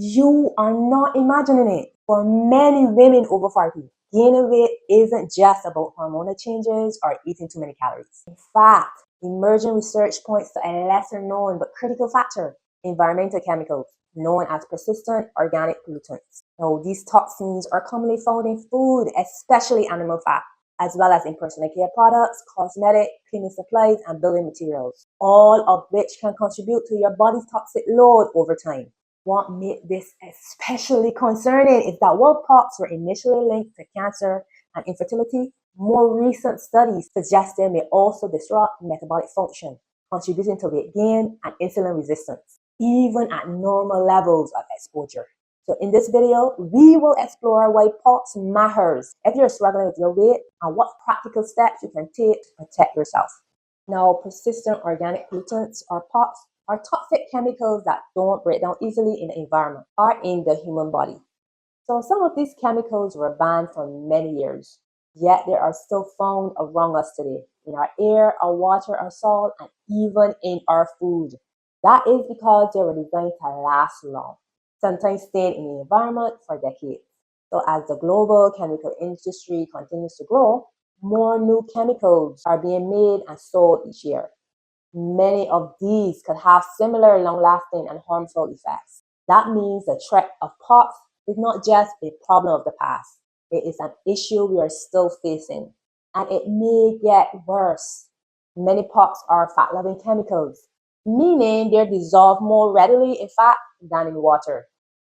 You are not imagining it. For many women over 40, gaining weight isn't just about hormonal changes or eating too many calories. In fact, emerging research points to a lesser known but critical factor: environmental chemicals, known as persistent organic pollutants. Now, these toxins are commonly found in food, especially animal fat, as well as in personal care products, cosmetic, cleaning supplies, and building materials, all of which can contribute to your body's toxic load over time. What made this especially concerning is that while POTS were initially linked to cancer and infertility, more recent studies suggest they may also disrupt metabolic function, contributing to weight gain and insulin resistance, even at normal levels of exposure. So in this video, we will explore why POTS matters if you're struggling with your weight and what practical steps you can take to protect yourself. Now, persistent organic pollutants, or POTS, are toxic chemicals that don't break down easily in the environment or in the human body. So some of these chemicals were banned for many years, yet they are still found around us today, in our air, our water, our soil, and even in our food. That is because they were designed to last long, sometimes staying in the environment for decades. So as the global chemical industry continues to grow, more new chemicals are being made and sold each year. Many of these could have similar long-lasting and harmful effects. That means the threat of POTS is not just a problem of the past. It is an issue we are still facing, and it may get worse. Many POTS are fat-loving chemicals, meaning they're dissolved more readily in fat than in water.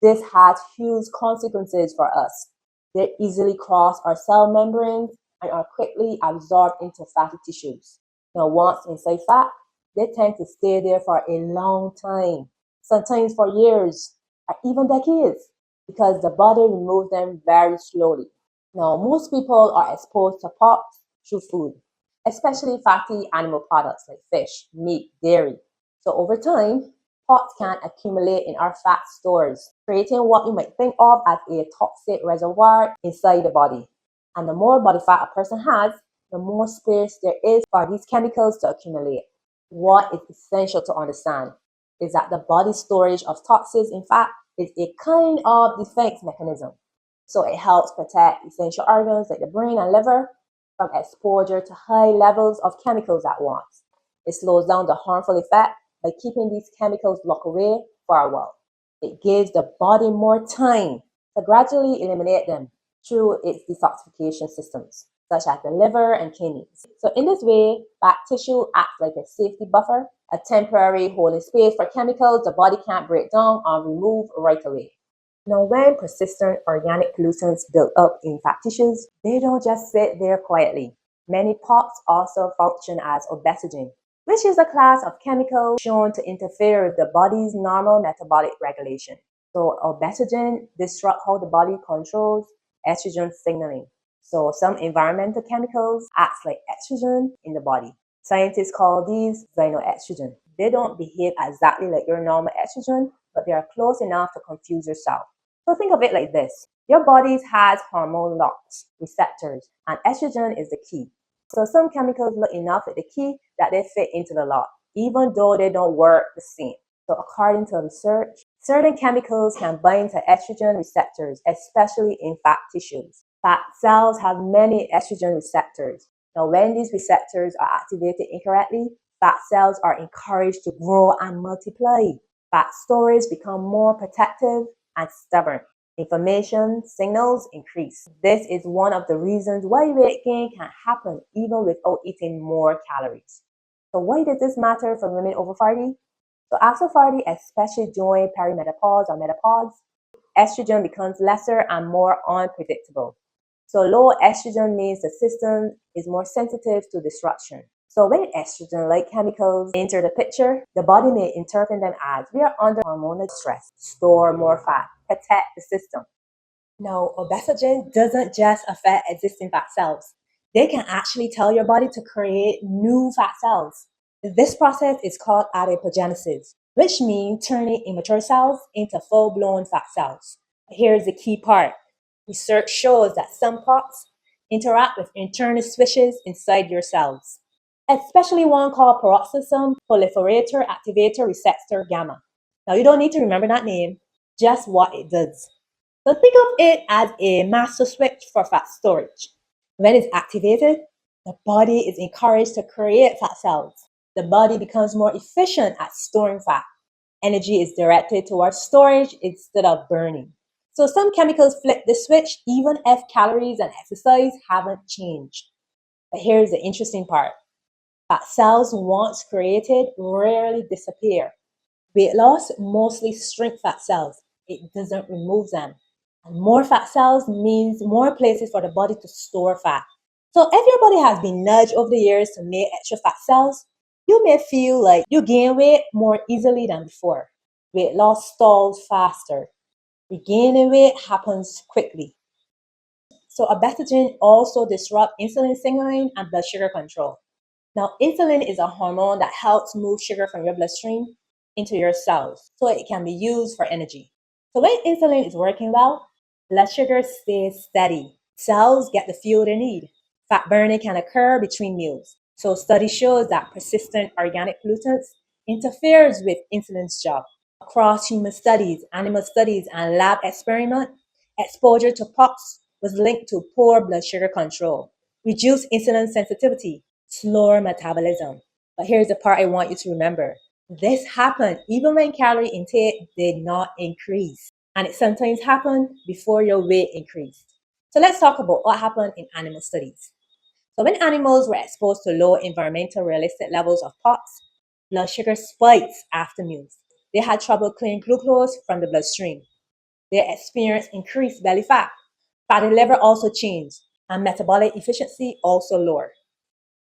This has huge consequences for us. They easily cross our cell membranes and are quickly absorbed into fatty tissues. Now, once inside fat, they tend to stay there for a long time, sometimes for years or even decades, because the body removes them very slowly. Now, most people are exposed to POTS through food, especially fatty animal products like fish, meat, dairy. So over time, POTS can accumulate in our fat stores, creating what you might think of as a toxic reservoir inside the body. And the more body fat a person has, the more space there is for these chemicals to accumulate. What is essential to understand is that the body's storage of toxins in fat is a kind of defense mechanism. So it helps protect essential organs like the brain and liver from exposure to high levels of chemicals at once. It slows down the harmful effect by keeping these chemicals locked away for a while. It gives the body more time to gradually eliminate them through its detoxification systems, such as the liver and kidneys. So in this way, fat tissue acts like a safety buffer, a temporary holding space for chemicals the body can't break down or remove right away. Now, when persistent organic pollutants build up in fat tissues, they don't just sit there quietly. Many POTS also function as obesogen, which is a class of chemicals shown to interfere with the body's normal metabolic regulation. So obesogen disrupts how the body controls estrogen signaling. So some environmental chemicals act like estrogen in the body. Scientists call these xenoestrogen. They don't behave exactly like your normal estrogen, but they are close enough to confuse yourself. So think of it like this. Your body has hormone locks, receptors, and estrogen is the key. So some chemicals look enough like the key that they fit into the lock, even though they don't work the same. So according to research, certain chemicals can bind to estrogen receptors, especially in fat tissues. Fat cells have many estrogen receptors. Now, when these receptors are activated incorrectly, fat cells are encouraged to grow and multiply. Fat storage becomes more protective and stubborn. Inflammation signals increase. This is one of the reasons why weight gain can happen even without eating more calories. So why does this matter for women over 40? So after 40, especially during perimenopause or menopause, estrogen becomes lesser and more unpredictable. So low estrogen means the system is more sensitive to disruption. So when estrogen-like chemicals enter the picture, the body may interpret them as we are under hormonal stress, store more fat, protect the system. Now, obesogen doesn't just affect existing fat cells. They can actually tell your body to create new fat cells. This process is called adipogenesis, which means turning immature cells into full-blown fat cells. Here's the key part. Research shows that some POTS interact with internal switches inside your cells, especially one called peroxisome proliferator activator receptor gamma. Now, you don't need to remember that name. just what it does. So think of it as a master switch for fat storage. When it's activated, the body is encouraged to create fat cells. The body becomes more efficient at storing fat. Energy is directed towards storage instead of burning. So some chemicals flip the switch even if calories and exercise haven't changed. But here's the interesting part. Fat cells once created rarely disappear. Weight loss mostly shrink fat cells. It doesn't remove them. And more fat cells means more places for the body to store fat. So if your body has been nudged over the years to make extra fat cells, you may feel like you gain weight more easily than before. Weight loss stalls faster. Regaining weight happens quickly. So adaptogen also disrupt insulin signaling and blood sugar control. Now, insulin is a hormone that helps move sugar from your bloodstream into your cells so it can be used for energy. So when insulin is working well, blood sugar stays steady. Cells get the fuel they need. Fat burning can occur between meals. So study shows that persistent organic pollutants interferes with insulin's job. Across human studies, animal studies, and lab experiments, exposure to POX was linked to poor blood sugar control, reduced insulin sensitivity, slower metabolism. But here's the part I want you to remember. This happened even when calorie intake did not increase. And it sometimes happened before your weight increased. So let's talk about what happened in animal studies. So when animals were exposed to low environmental realistic levels of POX, blood sugar spikes after meals. They had trouble clearing glucose from the bloodstream. They experienced increased belly fat. Fatty liver also changed, and metabolic efficiency also lowered.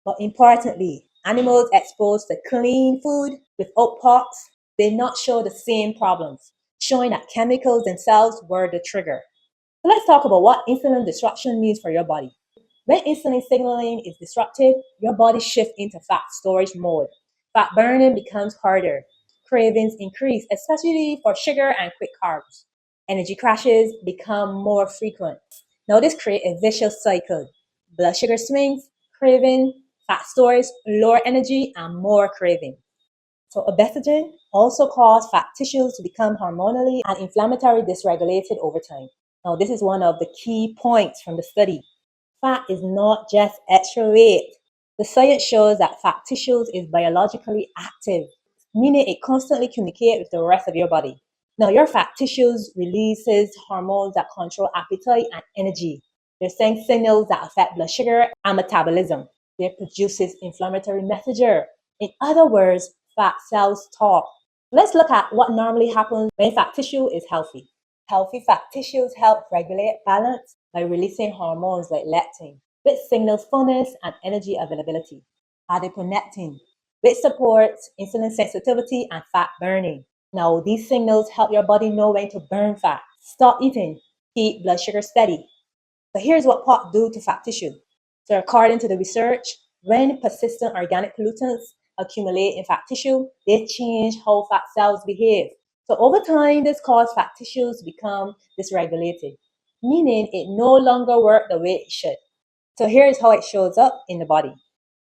But importantly, animals exposed to clean food without POX did not show the same problems, showing that chemicals themselves were the trigger. So let's talk about what insulin disruption means for your body. When insulin signaling is disrupted, your body shifts into fat storage mode. Fat burning becomes harder. Cravings increase, especially for sugar and quick carbs. Energy crashes become more frequent. Now, this creates a vicious cycle. Blood sugar swings, craving, fat storage, lower energy, and more craving. So obesogen also causes fat tissues to become hormonally and inflammatory dysregulated over time. Now, this is one of the key points from the study. Fat is not just extra weight. The science shows that fat tissues is biologically active, meaning it constantly communicates with the rest of your body. Now, your fat tissues releases hormones that control appetite and energy. They're sending signals that affect blood sugar and metabolism. They produces inflammatory messenger. In other words, fat cells talk. Let's look at what normally happens when fat tissue is healthy. Healthy fat tissues help regulate balance by releasing hormones like leptin, which signals fullness and energy availability. Adiponectin, which supports insulin sensitivity and fat burning. Now, these signals help your body know when to burn fat, stop eating, keep blood sugar steady. So here's what POC do to fat tissue. So according to the research, when persistent organic pollutants accumulate in fat tissue, they change how fat cells behave. So over time, this causes fat tissues to become dysregulated, meaning it no longer works the way it should. So here's how it shows up in the body.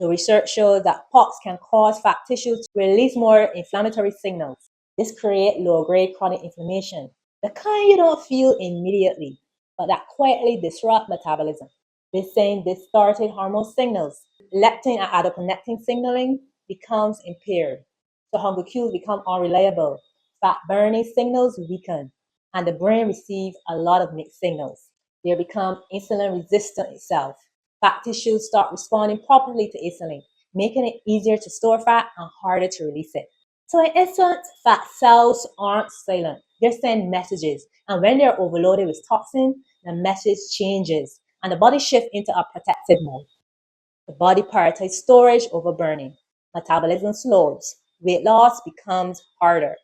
The research shows that POX can cause fat tissues to release more inflammatory signals. This creates low-grade chronic inflammation, the kind you don't feel immediately, but that quietly disrupt metabolism. This same distorted hormone signals, leptin and adiponectin signaling becomes impaired. So hunger cues become unreliable, fat burning signals weaken, and the brain receives a lot of mixed signals. They become insulin resistant itself. Fat tissues start responding properly to insulin, making it easier to store fat and harder to release it. So in essence, fat cells aren't silent. They're sending messages. And when they're overloaded with toxin, the message changes and the body shifts into a protective mode. The body prioritizes storage over burning. Metabolism slows. Weight loss becomes harder.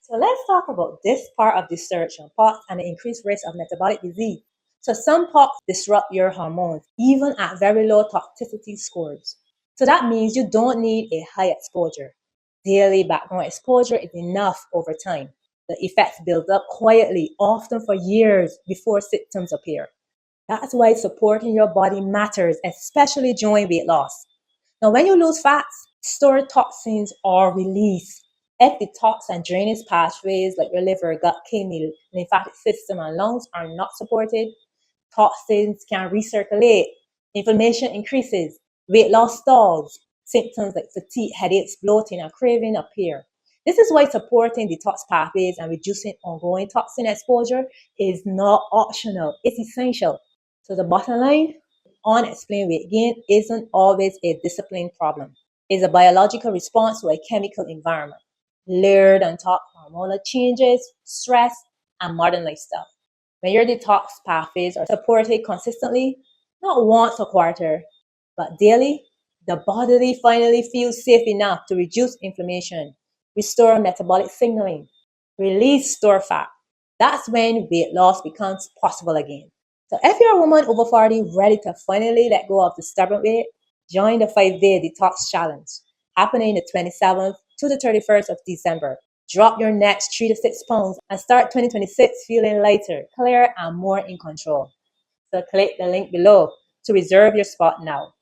So let's talk about this part of the research on POX and the increased risk of metabolic disease. So some POX disrupt your hormones, even at very low toxicity scores. So that means you don't need a high exposure. Daily background exposure is enough over time. The effects build up quietly, often for years before symptoms appear. That's why supporting your body matters, especially during weight loss. Now, when you lose fats, stored toxins are released. If the toxin and drainage pathways like your liver, gut, kidney, lymphatic system, and lungs are not supported, toxins can recirculate, inflammation increases, weight loss stalls, symptoms like fatigue, headaches, bloating, and craving appear. This is why supporting detox pathways and reducing ongoing toxin exposure is not optional, it's essential. So, the bottom line, unexplained weight gain isn't always a discipline problem. It's a biological response to a chemical environment, layered on top hormonal changes, stress, and modern lifestyle. When your detox pathways are supported consistently, not once a quarter, but daily, the body finally feels safe enough to reduce inflammation, restore metabolic signaling, release stored fat. That's when weight loss becomes possible again. So if you're a woman over 40 ready to finally let go of the stubborn weight, join the 5-day detox challenge happening the 27th to the 31st of December. Drop your next 3 to 6 pounds and start 2026 feeling lighter, clearer, and more in control. So click the link below to reserve your spot now.